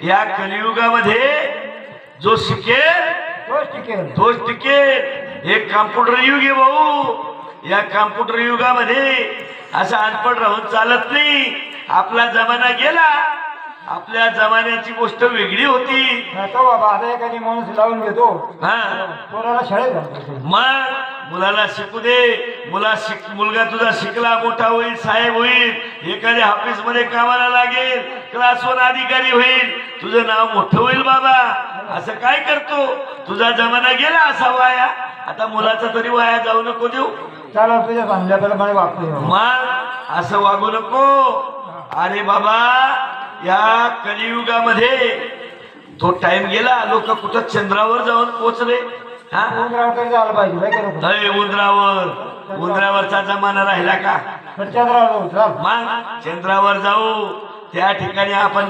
या कलियुगामध्ये जो शिकेल तोच टिकेल। एक कॉम्प्युटर युग आहे भाऊ। या कॉम्प्युटर युगामध्ये असं अनपढ राहून चालत नाही। आपला जमाना गेला, आपल्या जमान्याची गोष्ट वेगळी होती। बाबा आता एखादी माणूस लावून घेतो पोराला शाळेत घालतो, मग मुलाला शिकू दे। मुलगा तुझा शिकला, मोठा होईल, साहेब होईल, एखाद्या ऑफिस मध्ये कामाला लागेल, क्लास 1 अधिकारी होईल, तुझं नाव मोठं होईल बाबा। असं काय करतो? तुझा जमाना गेला असा वाया। आता मुलाचा तरी वाया जाऊ नको देऊ। त्याला तुझ्या सांगितल्याप्रमाणे वागतो। मग असं वागू नको। अरे बाबा या कलियुगामध्ये तो टाइम गेला, लोक कुठं चंद्रावर जाऊन पोहोचले। उंदरावरचा जमाना राहिला का? मग चंद्रावर जाऊ, त्या ठिकाणी आपण